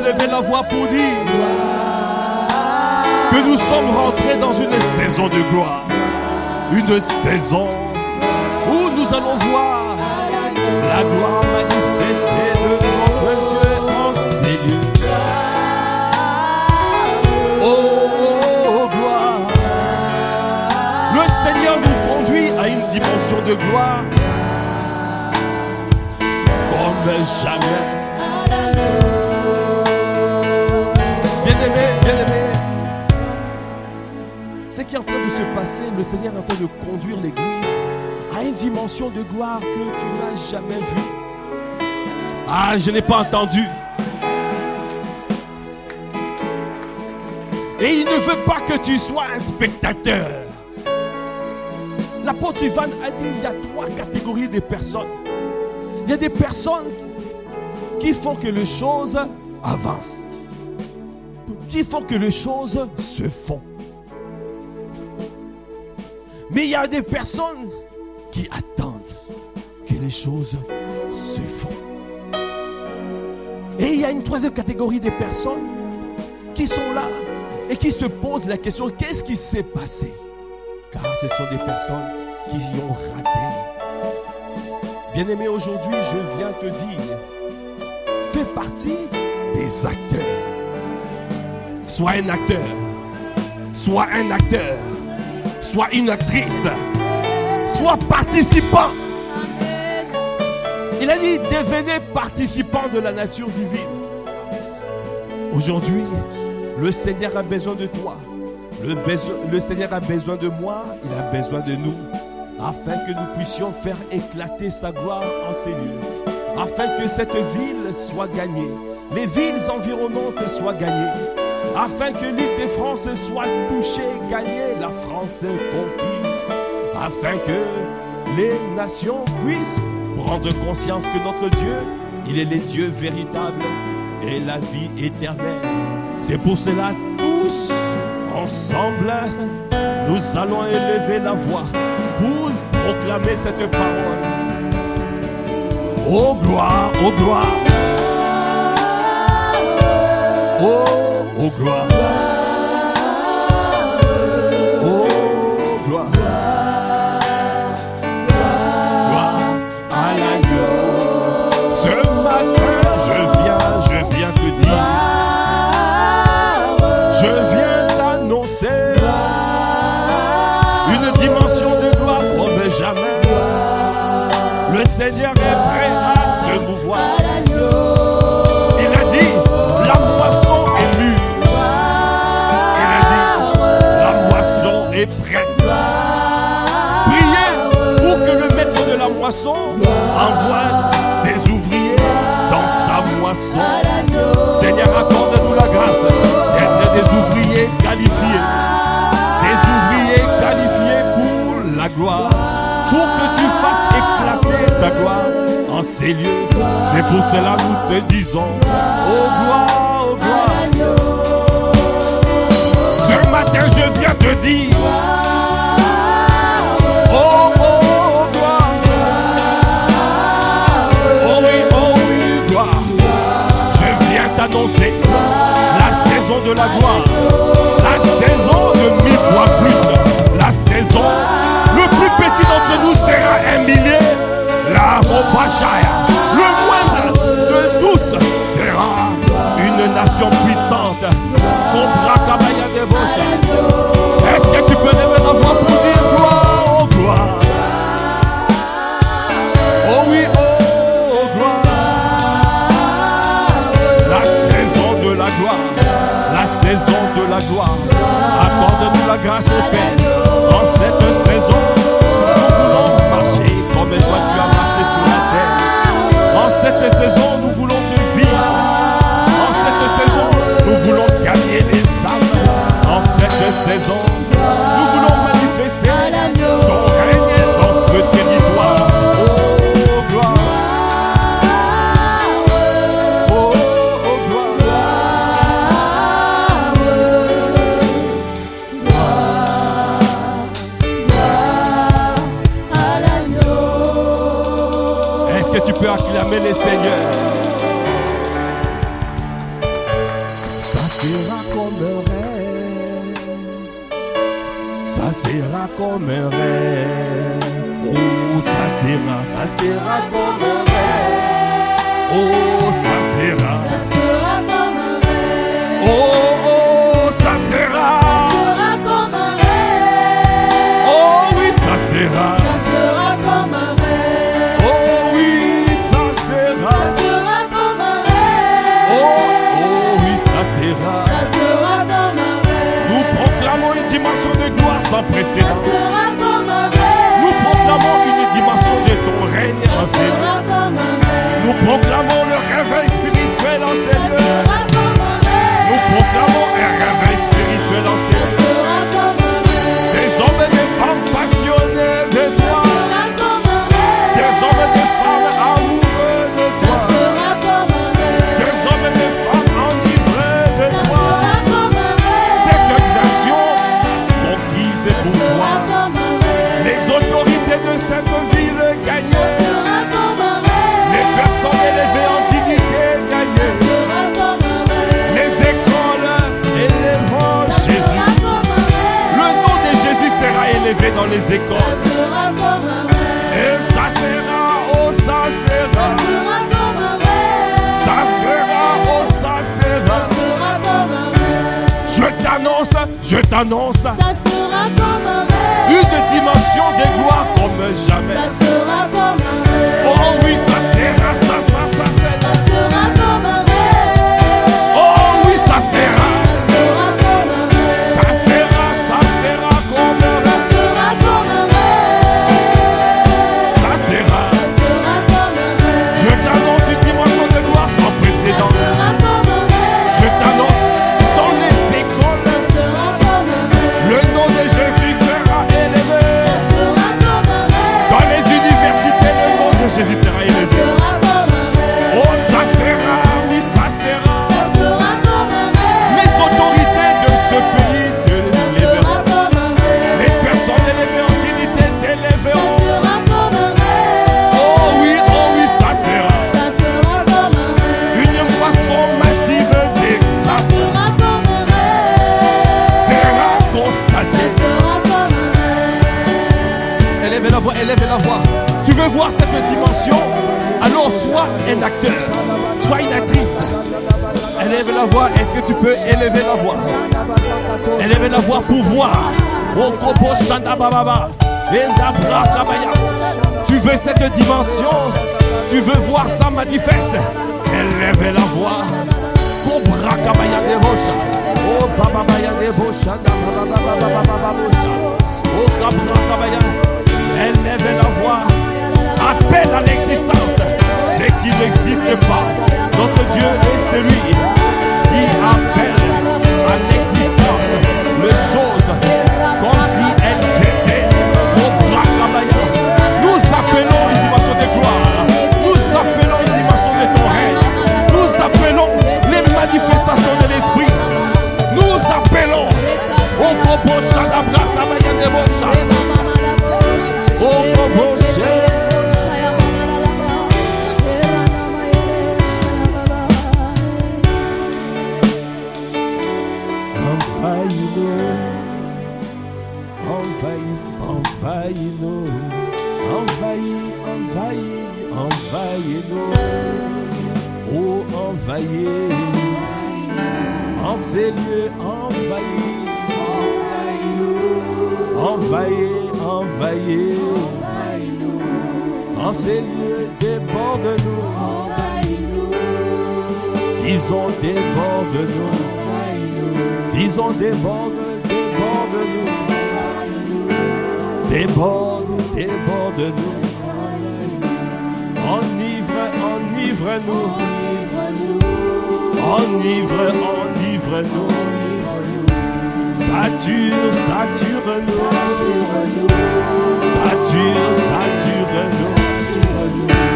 lever la voix pour dire que nous sommes rentrés dans une saison de gloire. Une saison où nous allons voir la gloire manifestée de notre Dieu en ces lieux. Oh, gloire. Le Seigneur nous conduit à une dimension de gloire comme jamais. Bien-aimé, bien-aimé, ce qui est en train de se passer, le Seigneur est en train de conduire l'Église à une dimension de gloire que tu n'as jamais vue. Ah, je n'ai pas entendu. Et il ne veut pas que tu sois un spectateur. L'apôtre Ivan a dit il y a 3 catégories de personnes. Il y a des personnes qui font que les choses avancent, qui font que les choses se font. Mais il y a des personnes qui attendent que les choses se font. Et il y a une 3e catégorie de personnes qui sont là et qui se posent la question, qu'est-ce qui s'est passé? Car ce sont des personnes qui y ont raté. Bien-aimé, aujourd'hui, je viens te dire, fais partie des acteurs. Sois un acteur. Sois un acteur. Sois une actrice. Sois participant. Il a dit, devenez participant de la nature divine. Aujourd'hui, le Seigneur a besoin de toi. Le Seigneur a besoin de moi. Il a besoin de nous. Afin que nous puissions faire éclater sa gloire en ces lieux. Afin que cette ville soit gagnée. Les villes environnantes soient gagnées. Afin que l'île de France soit touchée, gagnée, la France conquise. Afin que les nations puissent prendre conscience que notre Dieu, il est le Dieu véritable et la vie éternelle. C'est pour cela, tous ensemble, nous allons élever la voix pour proclamer cette parole. Oh gloire, oh gloire. Oh gloire. Oh gloire. Gloire à l'agneau. Ce matin, je viens te dire. Je viens t'annoncer une dimension de gloire comme jamais. Le Seigneur est prêt à se mouvoir. Il a dit, la moisson est mûre. Il a dit, la moisson est prête. Priez pour que le maître de la moisson envoie ses ouvriers dans sa moisson. Seigneur, accorde-nous la grâce d'être des ouvriers qualifiés. Des ouvriers qualifiés pour la gloire. Pour que tu fasses éclater ta gloire en ces lieux. C'est pour cela que nous te disons, oh gloire, oh gloire. Ce matin je viens te dire, oh, oh, gloire. Oh oui, gloire. Je viens t'annoncer la saison de la gloire. La saison de 1000 fois plus. La saison, le plus petit d'entre nous sera un millier. La Robachaya, le moindre de tous sera une nation puissante. Est-ce que tu peux lever la voix pour dire gloire, oh gloire? Oh oui, oh gloire. La saison de la gloire, la saison de la gloire. Accorde-nous la grâce au Père. En cette saison, nous voulons marcher comme toi tu as marché sur la terre. En cette saison, nous voulons te vivre. En cette saison, nous voulons gagner les âmes. En cette saison, nous voulons manifester ton règne dans ce territoire. Oh gloire. Oh gloire. Est-ce que tu peux acclamer les seigneurs? sera comme un rêve. Oh, ça sera comme un rêve. Oh, ça sera comme un rêve. Oh, oh, ça sera comme un rêve. Oh oui, ça sera comme un rêve. Oh oui, ça sera comme un rêve. Oh oui, ça sera comme un rêve. Nous proclamons une dimension de gloire sans précédent. Ça sera comme un rêve. Nous proclamons une dimension de ton règne Ça en ces sera comme un rêve. Nous proclamons le réveil spirituel en ces Ça lieux. sera comme un rêve. Nous proclamons un réveil spirituel en ces Ça lieux. sera comme un rêve. Des hommes et des femmes passionnés de Ça toi. sera comme un rêve. Des hommes et des femmes amoureux de Ça toi. sera comme un rêve. Des hommes et des femmes enivrés de Ça toi. sera comme un rêve. Cette nation conquise Ça pour sera toi. comme un rêve. Les autorités de cette ville Ça gagnées. sera comme un rêve. Les personnes élevées en dignité Ça gagnées. sera comme un rêve. Les écoles élevant Ça Jésus. sera comme un rêve. Le nom de Jésus sera élevé dans les Ça écoles. sera comme un rêve. Et ça sera, oh ça Ça sera. sera comme un rêve. Ça sera, oh ça Ça sera. sera comme un rêve. Je t'annonce Ça sera comme un rêve. une dimension de gloire comme jamais. Ça sera comme un rêve. Oh oui, ça sera, ça sera. Ça sera comme un rêve. Oh oui, ça sera. Ça sera comme un rêve. Ça sera comme un Ça sera comme un rêve. Ça sera. Ça sera comme un rêve. Je t'annonce une dimension de gloire sans Ça précédent. sera comme un rêve. Je t'annonce dans les écoles, Ça sera comme un rêve. le nom de Jésus sera élevé. Ça sera comme un rêve. Dans les universités, le nom de Jésus sera Ça élevé. sera comme un rêve. Oh, ça sera, oui, ça sera. Ça sera comme un rêve. Les autorités de ce pays te Ça sera lèveront. comme un rêve. Les personnes élevées en dignité Ça t'élèveront. sera comme un rêve. Oh oui, ça sera. Ça sera comme un rêve. Une moisson massive Ça d'examen sera comme un rêve. sera Ça constatée. sera comme un rêve. Élevez la voix, élevez la voix. Tu veux voir cette dimension? Alors sois un acteur, sois une actrice. Élève la voix. Est-ce que tu peux élever la voix? Élevez la voix pour voir. Oh, Kobo Shanda Bababa. Enda Brakabaya. Tu veux cette dimension? Tu veux voir ça manifeste? Élevez la voix. Cobra Kabaya de Bocha. Oh, Bababaya de Bocha. Oh, Kabra Kabaya. Élevez la voix. Appelle à l'existence ce qui n'existe pas. Notre Dieu est celui qui appelle à l'existence les choses comme si elles étaient au Brakabaya. Nous appelons une dimension de gloire. Nous appelons une dimension de ton règne. Nous appelons les manifestations de l'esprit. Nous appelons au Kobo Shanda Brakabaya de Bocha. Au Kobo Shanda. Envahis-nous, envahis-nous, oh envahis, en ces lieux envahis, envahis, en ces lieux déborde-nous, disons déborde-nous, disons déborde-nous. Déborde, déborde-nous. Enivre-nous. Enivre-nous. Sature-nous. Sature-nous.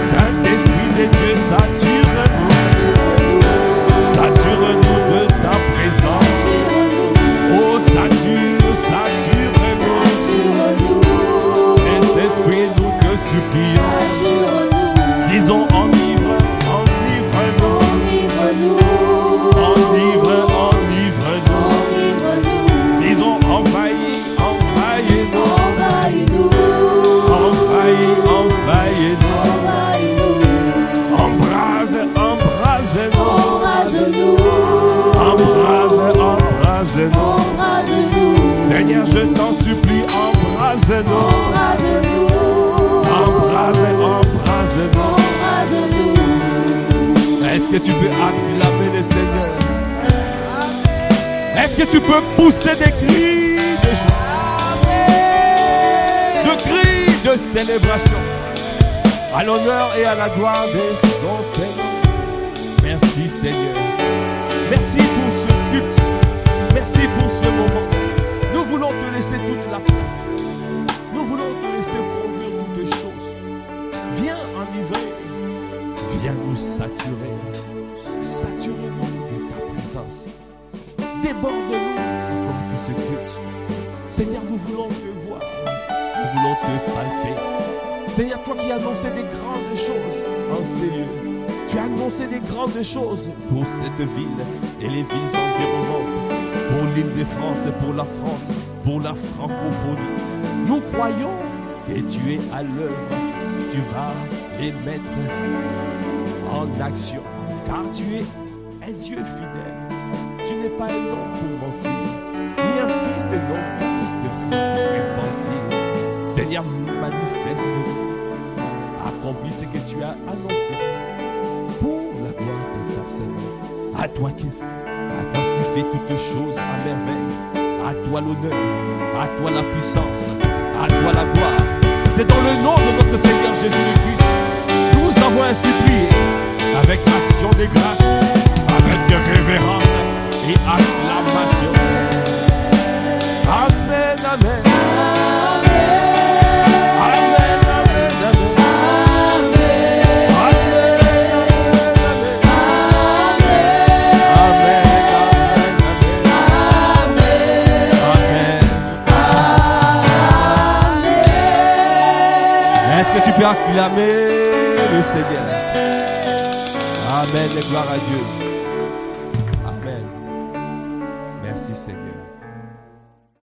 Saint-Esprit de Dieu, sature-nous. Sature-nous de ta présence. Oh, sature-nous. Saint-Esprit, nous te supplions. Disons enivre-nous. Enivre-nous. Disons envahis-nous. embrase-nous. Embrase-nous. Embrase-nous. Embrase-nous. Est-ce que tu peux acclamer le Seigneur? Est-ce que tu peux pousser des cris de joie, de cris de célébration à l'honneur et à la gloire de son Seigneur? Merci Seigneur. Merci pour ce culte. Merci pour ce moment. Nous voulons te laisser toute la place. Nous voulons te laisser conduire toutes les choses. Viens enivrer. Viens nous saturer. Sature-nous de ta présence. Déborde-nous comme tout ce culte. Seigneur, nous voulons te voir. Nous voulons te palper. Seigneur, toi qui as annoncé des grandes choses en ces lieux. Tu as annoncé des grandes choses pour cette ville et les villes environnantes, pour l'Île-de-France et pour la France, pour la francophonie. Nous croyons que tu es à l'œuvre. Tu vas les mettre en action, car tu es un Dieu fidèle. Tu n'es pas un homme pour mentir, ni un fils de l'homme pour te repentir. Seigneur, manifeste-nous, accomplis ce que tu as annoncé pour la gloire de ton Seigneur. À toi qui fais toutes choses à merveille. À toi l'honneur, à toi la puissance, à toi la gloire. C'est dans le nom de notre Seigneur Jésus-Christ. Nous avons ainsi prié avec action de grâce, avec révérence et acclamation. Amen, amen. Amen, amen, amen. Est-ce que tu peux acclamer le Seigneur? Amen, et gloire à Dieu. Amen. Merci Seigneur.